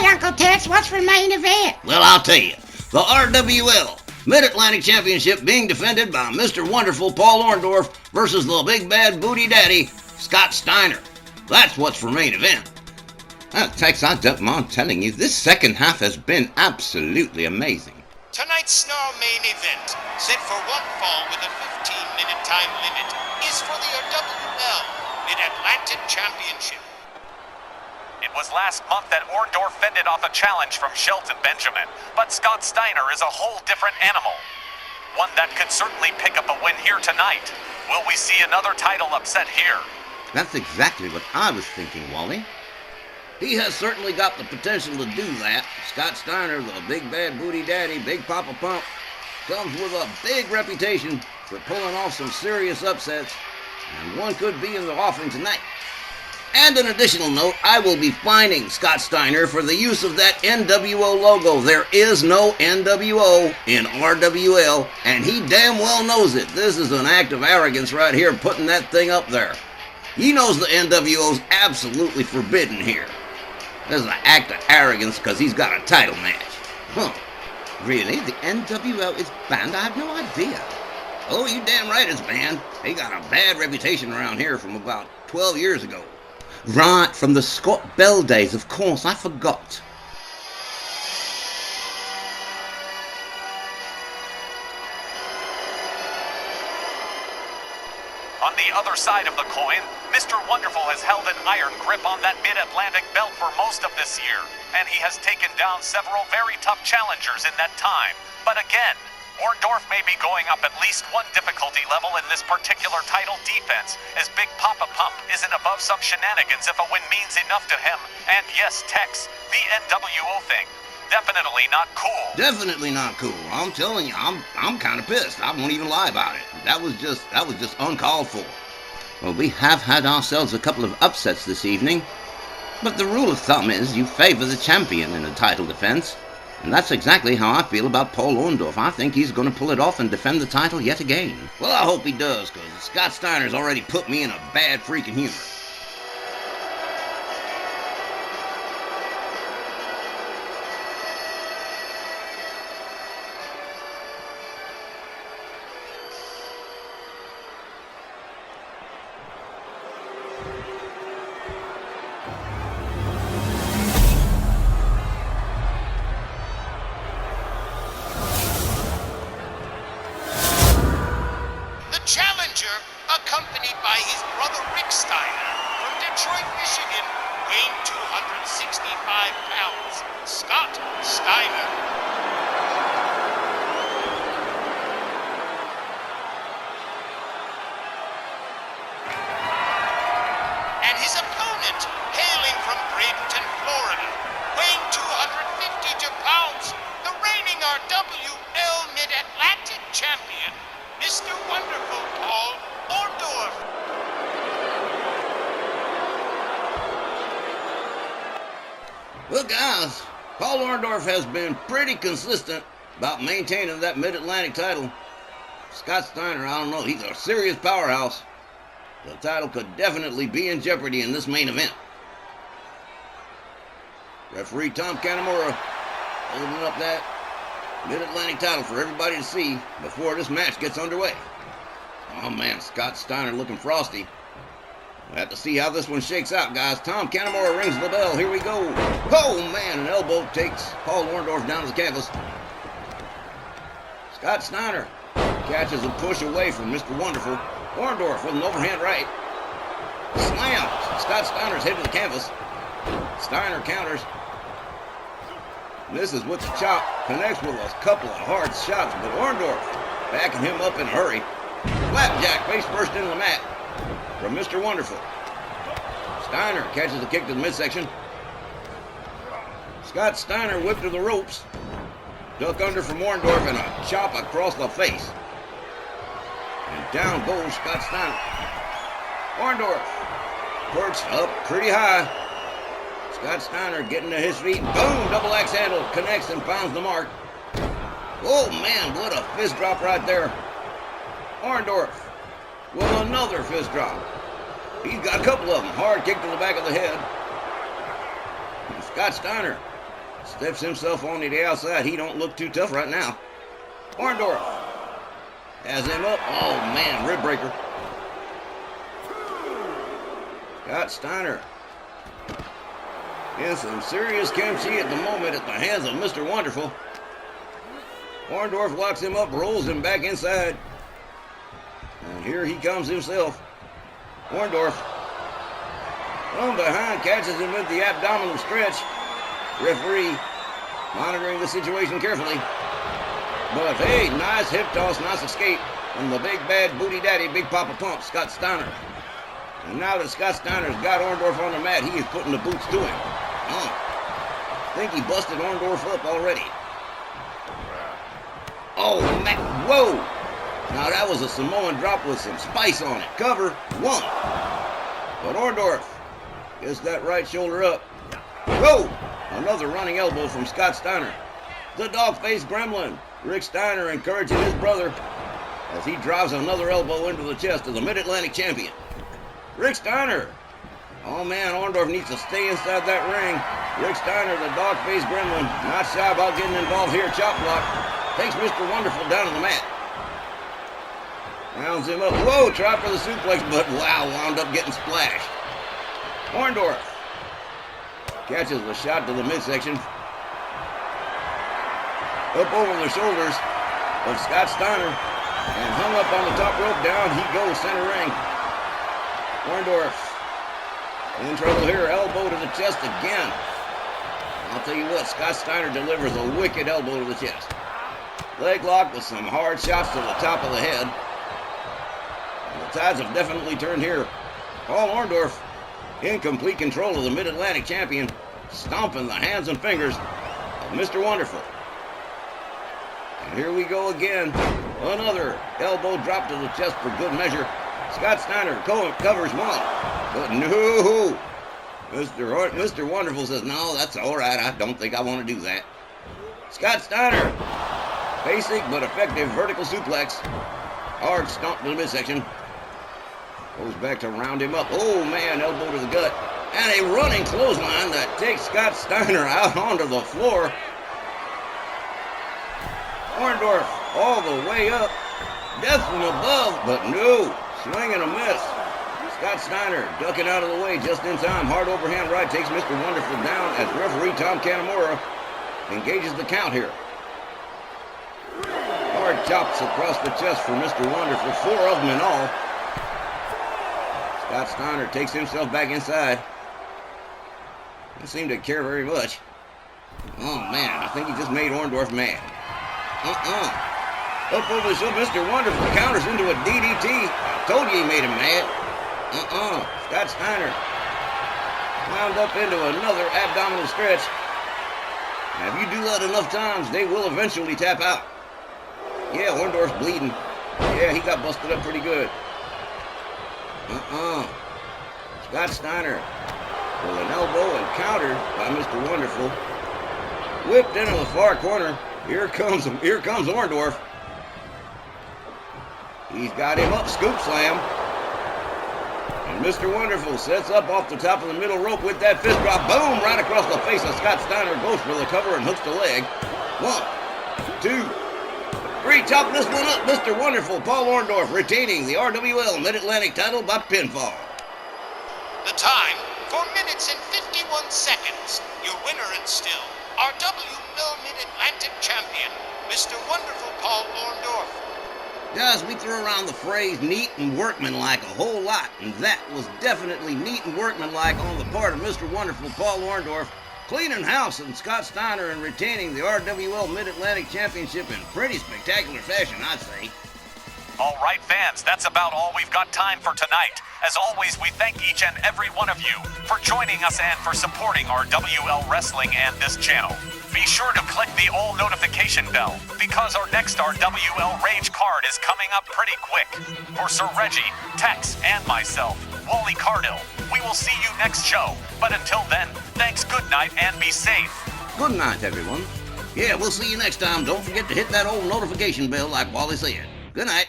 right, Uncle Tex. What's for main event? Well, I'll tell you. The RWL Mid-Atlantic Championship being defended by Mr. Wonderful Paul Orndorff versus the Big Bad Booty Daddy, Scott Steiner. That's what's for main event. Tex, I don't mind telling you, this second half has been absolutely amazing. Tonight's Snarl main event, set for one fall with a 15-minute time limit, is for the RWL Mid-Atlantic Championship. It was last month that Orndorff fended off a challenge from Shelton Benjamin, but Scott Steiner is a whole different animal. One that could certainly pick up a win here tonight. Will we see another title upset here? That's exactly what I was thinking, Wally. He has certainly got the potential to do that. Scott Steiner, the Big Bad Booty Daddy, Big Papa Pump, comes with a big reputation for pulling off some serious upsets, and one could be in the offing tonight. And an additional note, I will be fining Scott Steiner for the use of that NWO logo. There is no NWO in RWL, and he damn well knows it. This is an act of arrogance right here, putting that thing up there. He knows the NWO's absolutely forbidden here. This is an act of arrogance because he's got a title match. Huh. Really? The NWO is banned? I have no idea. Oh, you damn right it's banned. They got a bad reputation around here from about 12 years ago. Right, from the Scott Bell days, of course, I forgot. On the other side of the coin, Mr. Wonderful has held an iron grip on that Mid-Atlantic belt for most of this year, and he has taken down several very tough challengers in that time. But again, Orndorff may be going up at least one difficulty level in this particular title defense, as Big Papa Pump isn't above some shenanigans if a win means enough to him. And yes, Tex, the NWO thing, definitely not cool. Definitely not cool. I'm telling you, I'm kind of pissed. I won't even lie about it. That was just uncalled for. Well, we have had ourselves a couple of upsets this evening, but the rule of thumb is you favor the champion in a title defense. And that's exactly how I feel about Paul Orndorff. I think he's going to pull it off and defend the title yet again. Well, I hope he does, because Scott Steiner's already put me in a bad freaking humor. Accompanied by his brother Rick Steiner from Detroit, Michigan, weighing 265 pounds, Scott Steiner. And his opponent, hailing from Bradenton, Florida, weighing 252 pounds, the reigning RWL Mid-Atlantic Champion, Mr. Wonderful Paul Orndorff. Well, guys, Paul Orndorff has been pretty consistent about maintaining that Mid-Atlantic title. Scott Steiner, I don't know, he's a serious powerhouse. The title could definitely be in jeopardy in this main event. Referee Tom Canamora holding up that Mid-Atlantic title for everybody to see before this match gets underway. Oh man, Scott Steiner looking frosty. We'll have to see how this one shakes out, guys. Tom Canamora rings the bell. Here we go. Oh man, an elbow takes Paul Orndorff down to the canvas. Scott Steiner catches a push away from Mr. Wonderful. Orndorff with an overhand right. Slams Scott Steiner's head to the canvas. Steiner counters. Misses with the chop, connects with a couple of hard shots, but Orndorff backing him up in a hurry. Flapjack face first into the mat from Mr. Wonderful. Steiner catches a kick to the midsection. Scott Steiner whipped to the ropes. Duck under from Orndorff and a chop across the face. And down goes Scott Steiner. Orndorff perched up pretty high. Scott Steiner getting to his feet. Boom! Double axe handle connects and finds the mark. Oh man, what a fist drop right there. Orndorff with another fist drop. He's got a couple of them. Hard kick to the back of the head. And Scott Steiner steps himself onto the outside. He don't look too tough right now. Orndorff has him up. Oh, man, rib breaker. Scott Steiner in some serious kimchi at the moment at the hands of Mr. Wonderful. Orndorff locks him up, rolls him back inside. And here he comes himself. Orndorff from behind catches him with the abdominal stretch. Referee monitoring the situation carefully. But hey, nice hip toss, nice escape from the big bad booty daddy, Big Papa Pump, Scott Steiner. And now that Scott Steiner's got Orndorff on the mat, he is putting the boots to him. I think he busted Orndorff up already. Oh, man, whoa! Now that was a Samoan drop with some spice on it. Cover, one. But Orndorff gets that right shoulder up. Whoa! Another running elbow from Scott Steiner. The dog-faced gremlin, Rick Steiner, encouraging his brother as he drives another elbow into the chest of the Mid-Atlantic champion. Rick Steiner. Oh man, Orndorff needs to stay inside that ring. Rick Steiner, the dog-faced gremlin, not shy about getting involved here. Chop block. Takes Mr. Wonderful down to the mat. Rounds him up. Whoa, tried for the suplex, but wow, wound up getting splashed. Orndorff catches the shot to the midsection. Up over the shoulders of Scott Steiner and hung up on the top rope. Down he goes, center ring. Orndorff in trouble here. Elbow to the chest again. I'll tell you what, Scott Steiner delivers a wicked elbow to the chest. Leg lock with some hard shots to the top of the head. And the tides have definitely turned here. Paul Orndorff in complete control of the Mid-Atlantic champion, stomping the hands and fingers of Mr. Wonderful. And here we go again. Another elbow drop to the chest for good measure. Scott Steiner covers one. But no! Mr. Wonderful says, no, that's all right. I don't think I want to do that. Scott Steiner. Basic but effective vertical suplex. Hard stomp to the midsection. Goes back to round him up. Oh, man, elbow to the gut. And a running clothesline that takes Scott Steiner out onto the floor. Orndorff all the way up. Death from above, but no. Swing and a miss. Scott Steiner ducking out of the way just in time. Hard overhand right takes Mr. Wonderful down as referee Tom Kanamura engages the count here. Hard chops across the chest for Mr. Wonderful. 4 of them in all. Scott Steiner takes himself back inside. Doesn't seem to care very much. Oh, man, I think he just made Orndorff mad. Up over the shoulder, Mr. Wonderful counters into a DDT. I told you he made him mad. Scott Steiner wound up into another abdominal stretch. Now, if you do that enough times, they will eventually tap out. Yeah, Orndorff's bleeding. Yeah, he got busted up pretty good. Scott Steiner with an elbow and countered by Mr. Wonderful. Whipped into the far corner. Here comes Orndorff. He's got him up, scoop slam. And Mr. Wonderful sets up off the top of the middle rope with that fist drop. Boom, right across the face of Scott Steiner. Goes for the cover and hooks the leg. 1, 2, 3. Chop this one up. Mr. Wonderful, Paul Orndorff, retaining the RWL Mid-Atlantic title by pinfall. The time, 4 minutes and 51 seconds. Your winner and still RWL Mid-Atlantic champion, Mr. Wonderful Paul Orndorff. Guys, we threw around the phrase neat and workmanlike a whole lot, and that was definitely neat and workmanlike on the part of Mr. Wonderful Paul Orndorff, cleaning house in Scott Steiner and retaining the RWL Mid-Atlantic Championship in pretty spectacular fashion, I'd say. All right, fans, that's about all we've got time for tonight. As always, we thank each and every one of you for joining us and for supporting RWL Wrestling and this channel. Be sure to click the all notification bell because our next RWL Rage card is coming up pretty quick. For Sir Reggie, Tex, and myself, Wally Cardell, we will see you next show. But until then, thanks, good night, and be safe. Good night, everyone. Yeah, we'll see you next time. Don't forget to hit that old notification bell like Wally said. Good night.